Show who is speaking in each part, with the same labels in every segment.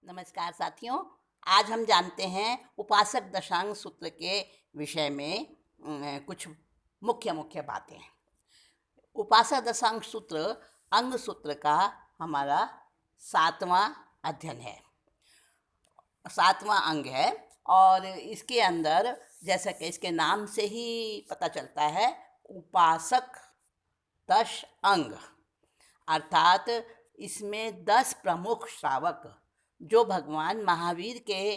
Speaker 1: नमस्कार साथियों। आज हम जानते हैं उपासक दशांग सूत्र के विषय में कुछ मुख्य मुख्य बातें। उपासक दशांग सूत्र अंग सूत्र का हमारा 7वां अध्ययन है, 7वां अंग है। और इसके अंदर जैसा कि इसके नाम से ही पता चलता है, उपासक दश अंग, अर्थात इसमें 10 प्रमुख श्रावक जो भगवान महावीर के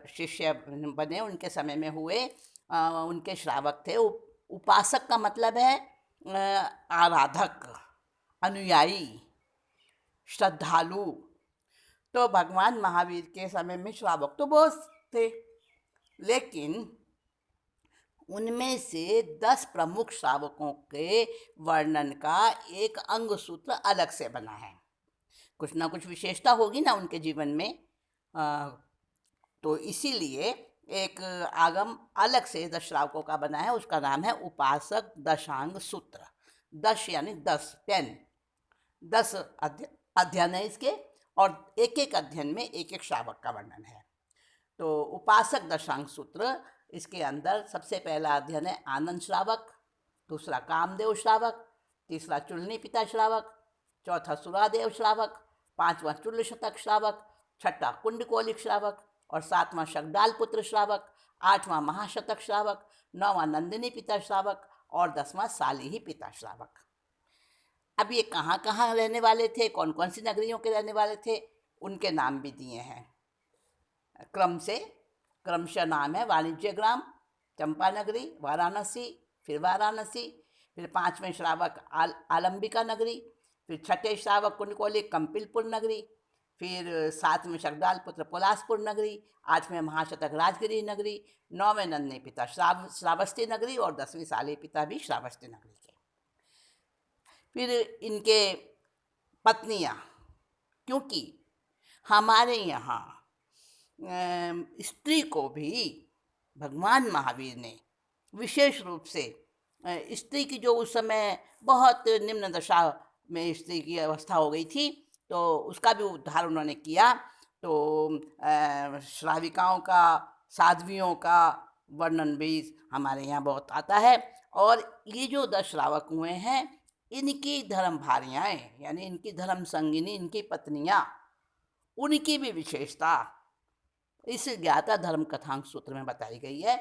Speaker 1: शिष्य बने, उनके समय में हुए, उनके श्रावक थे। उपासक का मतलब है आराधक, अनुयायी, श्रद्धालु। तो भगवान महावीर के समय में श्रावक तो बहुत थे, लेकिन उनमें से 10 प्रमुख श्रावकों के वर्णन का एक अंग सूत्र अलग से बना है। कुछ ना कुछ विशेषता होगी ना उनके जीवन में, तो इसीलिए एक आगम अलग से 10 श्रावकों का बना है। उसका नाम है उपासक दशांग सूत्र। 10 यानी 10 अध्ययन है इसके, और एक एक अध्ययन में एक एक श्रावक का वर्णन है। तो उपासक दशांग सूत्र, इसके अंदर सबसे पहला अध्ययन है आनंद श्रावक, दूसरा कामदेव श्रावक, तीसरा चुलनी पिता श्रावक, चौथा सुरादेव श्रावक, पांचवा चुल्ल शतक श्रावक, छठा कुंडकोलिक श्रावक, और सातवां शगडाल पुत्र श्रावक, आठवां महाशतक श्रावक, नौवां नंदिनी पिता श्रावक, और 10वां सालिही पिता श्रावक। अब ये कहाँ कहाँ रहने वाले थे, कौन कौन सी नगरियों के रहने वाले थे, उनके नाम भी दिए हैं क्रमशः नाम है वाणिज्य ग्राम, चंपा नगरी, वाराणसी, फिर 5वें श्रावक आलंबिका नगरी, फिर 6ठे श्रावक कुंडकोलिक कंपिलपुर नगरी, फिर 7वें शगडाल पुत्र पलासपुर नगरी, 8वें महाशतक राजगिरी नगरी, 9वें नंदिनी पिता श्रावस्ती नगरी, और 10वीं साली पिता भी श्रावस्ती नगरी के। फिर इनके पत्नियां, क्योंकि हमारे यहाँ स्त्री को भी भगवान महावीर ने विशेष रूप से, स्त्री की जो उस समय बहुत निम्न दशा में स्त्री की अवस्था हो गई थी, तो उसका भी उद्धार उन्होंने किया। तो श्राविकाओं का, साध्वियों का वर्णन भी हमारे यहाँ बहुत आता है। और ये जो 10 श्रावक हुए हैं, इनकी धर्म भार्याएँ, यानी इनकी धर्म संगिनी, इनकी पत्नियाँ, उनकी भी विशेषता इस ज्ञाता धर्म कथांक सूत्र में बताई गई है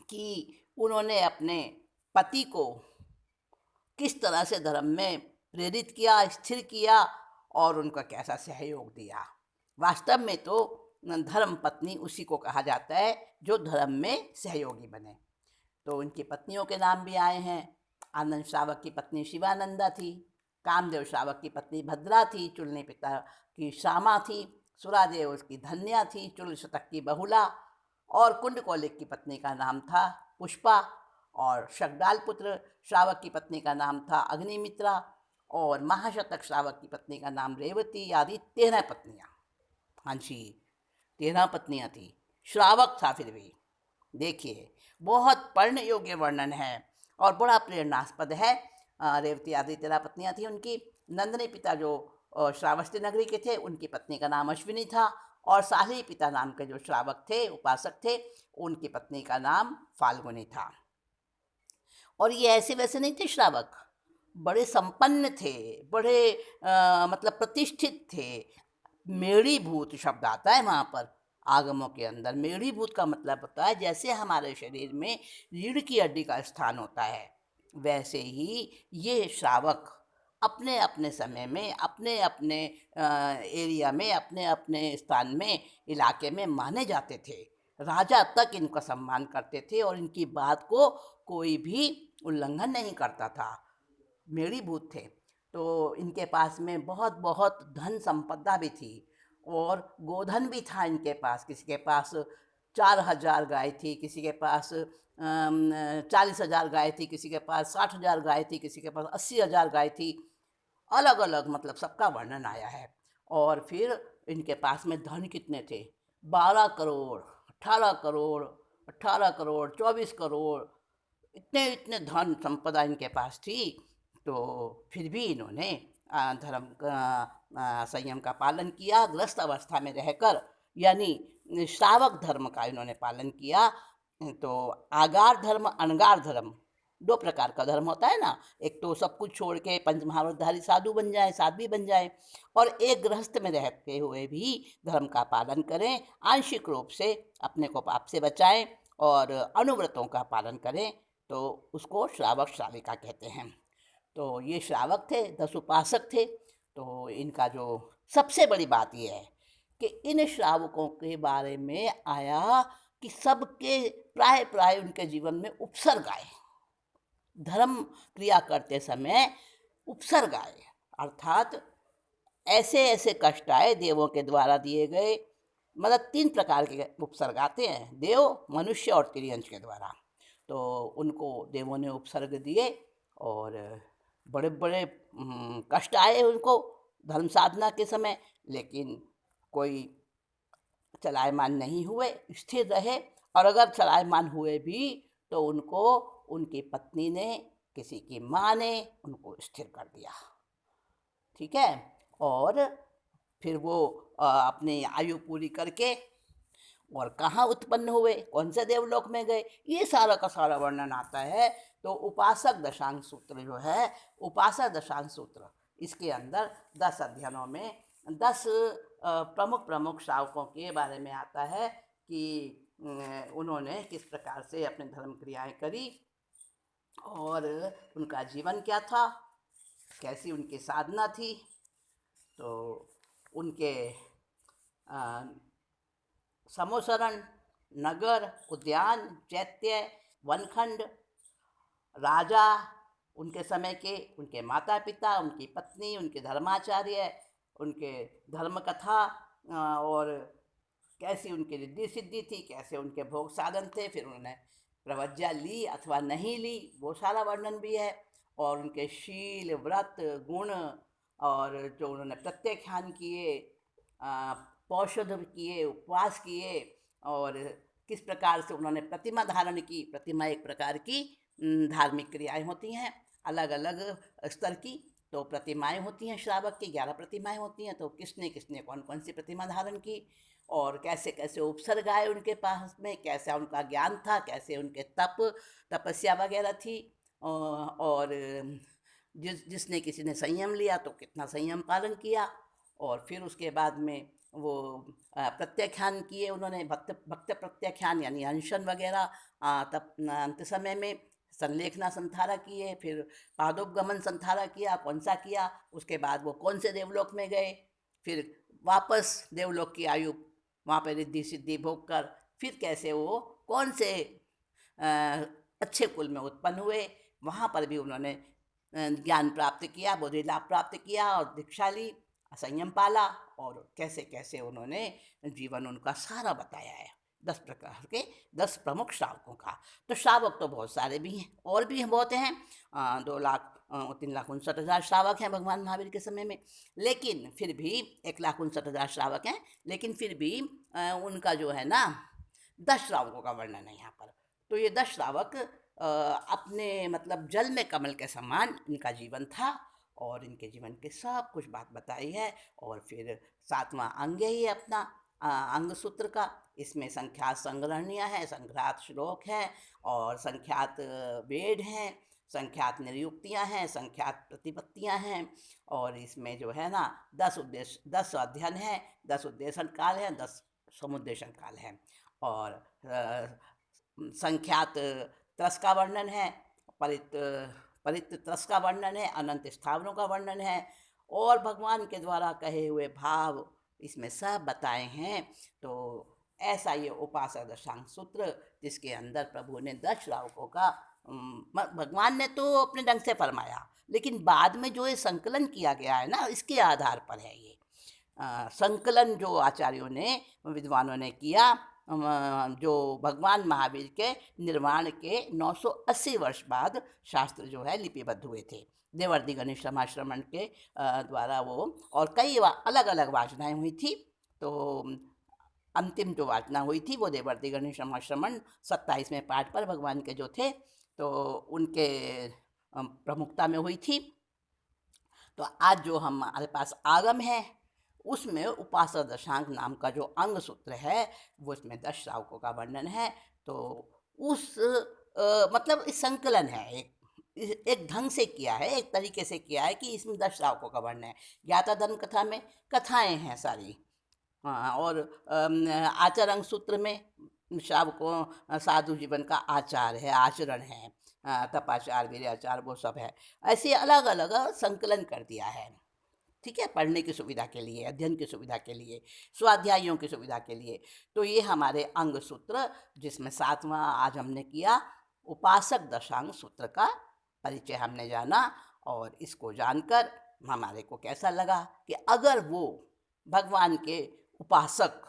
Speaker 1: कि उन्होंने अपने पति को किस तरह से धर्म में प्रेरित किया, स्थिर किया, और उनका कैसा सहयोग दिया। वास्तव में तो धर्म पत्नी उसी को कहा जाता है जो धर्म में सहयोगी बने। तो उनकी पत्नियों के नाम भी आए हैं। आनंद श्रावक की पत्नी शिवानंदा थी, कामदेव श्रावक की पत्नी भद्रा थी, चुलनी पिता की श्यामा थी, सुरादेव उसकी धन्या थी, चुल्ल शतक की बहुला, और कुंडकोलिक की पत्नी का नाम था पुष्पा, और शगडाल पुत्र श्रावक की पत्नी का नाम था अग्निमित्रा, और महाशतक श्रावक की पत्नी का नाम रेवती, आदि 13 पत्नियाँ। हाँ जी, 13 पत्नियाँ थी। श्रावक था फिर भी। देखिए, बहुत पढ़ने योग्य वर्णन है और बड़ा प्रेरणास्पद है। रेवती आदि 13 पत्नियाँ थी उनकी। नंदिनी पिता जो श्रावस्ती नगरी के थे, उनकी पत्नी का नाम अश्विनी था, और साली पिता नाम के जो श्रावक थे, उपासक थे, उनकी पत्नी का नाम फाल्गुनी था। और ये ऐसे वैसे नहीं थे श्रावक, बड़े संपन्न थे, बड़े मतलब प्रतिष्ठित थे। मेढ़ीभूत शब्द आता है वहाँ पर आगमों के अंदर। मेढ़ीभूत का मतलब होता है जैसे हमारे शरीर में रीढ़ की हड्डी का स्थान होता है, वैसे ही ये श्रावक अपने अपने समय में, अपने अपने एरिया में, अपने अपने स्थान में, इलाके में माने जाते थे। राजा तक इनका सम्मान करते थे और इनकी बात को कोई भी उल्लंघन नहीं करता था। मेढ़ीभूत थे, तो इनके पास में बहुत बहुत धन संपदा भी थी, और गोधन भी था इनके पास। किसी के पास 4000 गाय थी, किसी के पास 40,000 गाय थी, किसी के पास 60,000 गाय थी, किसी के पास 80,000 गाय थी। अलग अलग मतलब सबका वर्णन आया है। और फिर इनके पास में धन कितने थे, 12 करोड़, 18 करोड़, 18 करोड़, 24 करोड़, इतने इतने धन संपदा इनके पास थी। तो फिर भी इन्होंने धर्म का संयम का पालन किया, ग्रस्त अवस्था में रहकर, यानी श्रावक धर्म का इन्होंने पालन किया। तो आगार धर्म, अनगार धर्म, दो प्रकार का धर्म होता है ना। एक तो सब कुछ छोड़ के पंचमहावतधारी साधु बन जाए, साध्वी बन जाए, और एक गृहस्थ में रहते हुए भी धर्म का पालन करें, आंशिक रूप से अपने को पाप से बचाएं और अनुव्रतों का पालन करें, तो उसको श्रावक श्राविका कहते हैं। तो ये श्रावक थे, 10 उपासक थे। तो इनका जो सबसे बड़ी बात ये है कि इन श्रावकों के बारे में आया कि सबके प्राय प्राय उनके जीवन में उपसर्ग आए, धर्म क्रिया करते समय उपसर्ग आए, अर्थात ऐसे ऐसे कष्ट आए देवों के द्वारा दिए गए। मतलब 3 प्रकार के उपसर्ग आते हैं, देव, मनुष्य और तिर्यंच के द्वारा। तो उनको देवों ने उपसर्ग दिए और बड़े बड़े कष्ट आए उनको धर्म साधना के समय, लेकिन कोई चलायमान नहीं हुए, स्थिर रहे। और अगर चलायमान हुए भी तो उनको उनकी पत्नी ने, किसी की माँ ने उनको स्थिर कर दिया, ठीक है। और फिर वो अपनी आयु पूरी करके और कहाँ उत्पन्न हुए, कौन से देवलोक में गए, ये सारा का सारा वर्णन आता है। तो उपासक दशांग सूत्र जो है, उपासक दशांग सूत्र, इसके अंदर 10 अध्ययनों में 10 प्रमुख प्रमुख श्रावकों के बारे में आता है कि उन्होंने किस प्रकार से अपने धर्म क्रियाएं करी और उनका जीवन क्या था, कैसी उनकी साधना थी। तो उनके समोसरण, नगर, उद्यान, चैत्य, वनखंड, राजा उनके समय के, उनके माता पिता, उनकी पत्नी, उनके धर्माचार्य, उनके धर्म कथा, और कैसी उनकी रिद्धि सिद्धि थी, कैसे उनके भोग साधन थे, फिर उन्होंने प्रवज्ञा ली अथवा नहीं ली, वो सारा वर्णन भी है। और उनके शील, व्रत, गुण, और जो उन्होंने प्रत्याख्यान किए, पौषध किए, उपवास किए, और किस प्रकार से उन्होंने प्रतिमा धारण की। प्रतिमा एक प्रकार की धार्मिक क्रियाएं होती हैं, अलग अलग स्तर की। तो प्रतिमाएं होती हैं, श्रावक की 11 प्रतिमाएं होती हैं। तो किसने किसने कौन कौन सी प्रतिमा धारण की और कैसे कैसे उपसर्ग आए उनके पास में, कैसा उनका ज्ञान था, कैसे उनके तपस्या वगैरह थी, और जिसने किसी ने संयम लिया तो कितना संयम पालन किया। और फिर उसके बाद में वो प्रत्याख्यान किए उन्होंने, भक्त प्रत्याख्यान यानी अनशन वगैरह। तब अंत समय में संलेखना संथारा किए, फिर पादोपगमन संथारा किया, कौन सा किया, उसके बाद वो कौन से देवलोक में गए, फिर वापस देवलोक की आयु वहाँ पर रिद्धि सिद्धि भोग कर फिर कैसे वो कौन से अच्छे कुल में उत्पन्न हुए, वहाँ पर भी उन्होंने ज्ञान प्राप्त किया, बोधि लाभ प्राप्त किया और दीक्षा ली, संयम पाला, और कैसे कैसे उन्होंने जीवन उनका सारा बताया है। 10 प्रकार के 10 प्रमुख श्रावकों का। तो श्रावक तो बहुत सारे भी हैं, और भी बहुत हैं, 3,59,000 श्रावक हैं भगवान महावीर के समय में। लेकिन फिर भी 1,59,000 श्रावक हैं, लेकिन फिर भी उनका जो है ना 10 श्रावकों का वर्णन है यहाँ पर। तो ये 10 श्रावक अपने मतलब जल में कमल के समान इनका जीवन था, और इनके जीवन के सब कुछ बात बताई है। और फिर 7वां अंग ही अपना अंग सूत्र का, इसमें संख्यात संग्रहणियाँ हैं, संख्यात श्लोक हैं, और संख्यात वेद हैं, संख्यात निरुक्तियाँ हैं, संख्यात प्रतिपत्तियाँ हैं। और इसमें जो है ना 10 उद्देश्य, 10 अध्ययन हैं, 10 उद्देशन काल हैं, 10 समुद्देशन काल हैं। और संख्यात त्रस का वर्णन है, परित त्रस का वर्णन है, अनंत स्थावरों का वर्णन है, और भगवान के द्वारा कहे हुए भाव इसमें सब बताए हैं। तो ऐसा ये उपासक दशांग सूत्र, जिसके अंदर प्रभु ने 10 श्रावकों का भगवान ने तो अपने ढंग से फरमाया, लेकिन बाद में जो ये संकलन किया गया है ना, इसके आधार पर है ये संकलन जो आचार्यों ने, विद्वानों ने किया, जो भगवान महावीर के निर्वाण के 980 वर्ष बाद शास्त्र जो है लिपिबद्ध हुए थे, देवर्षि गणेश समाश्रमण के द्वारा वो, और कई अलग अलग वाचनाएं हुई थी। तो अंतिम जो वाचना हुई थी वो देवर्षि गणेश समाश्रमण 27वें पाठ पर भगवान के जो थे, तो उनके प्रमुखता में हुई थी। तो आज जो हमारे पास आगम है, उसमें उपासक दशांक नाम का जो अंग सूत्र है, वो इसमें 10 श्रावकों का वर्णन है। तो उस मतलब इस संकलन है, एक ढंग से किया है, एक तरीके से किया है कि इसमें 10 श्रावकों का वर्णन है। ज्ञाता धर्म कथा में कथाएं हैं सारी। हाँ, और आचार अंग सूत्र में श्रावकों साधु जीवन का आचार है, आचरण है, तपाचार, वीर्याचार, वो सब है। ऐसे अलग अलग संकलन कर दिया है, ठीक है, पढ़ने की सुविधा के लिए, अध्ययन की सुविधा के लिए, स्वाध्यायों की सुविधा के लिए। तो ये हमारे अंग सूत्र, जिसमें 7वां आज हमने किया, उपासक दशांग सूत्र का परिचय हमने जाना। और इसको जानकर हमारे को कैसा लगा कि अगर वो भगवान के उपासक,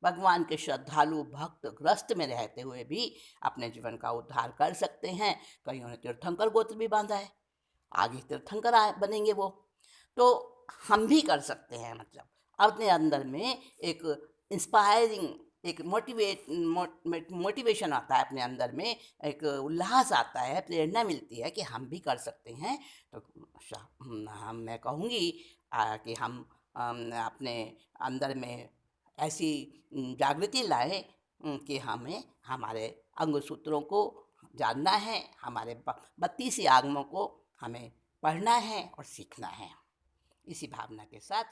Speaker 1: भगवान के श्रद्धालु भक्त ग्रस्त में रहते हुए भी अपने जीवन का उद्धार कर सकते हैं। कईयों ने तीर्थंकर गोत्र भी बांधा है, आगे तीर्थंकर बनेंगे वो, तो हम भी कर सकते हैं। मतलब अपने अंदर में एक इंस्पायरिंग, एक मोटिवेशन आता है, अपने अंदर में एक उल्लास आता है, प्रेरणा मिलती है कि हम भी कर सकते हैं। तो मैं कहूँगी कि हम अपने अंदर में ऐसी जागृति लाएं कि हमें हमारे अंग सूत्रों को जानना है, हमारे 32 आगमों को हमें पढ़ना है और सीखना है। इसी भावना के साथ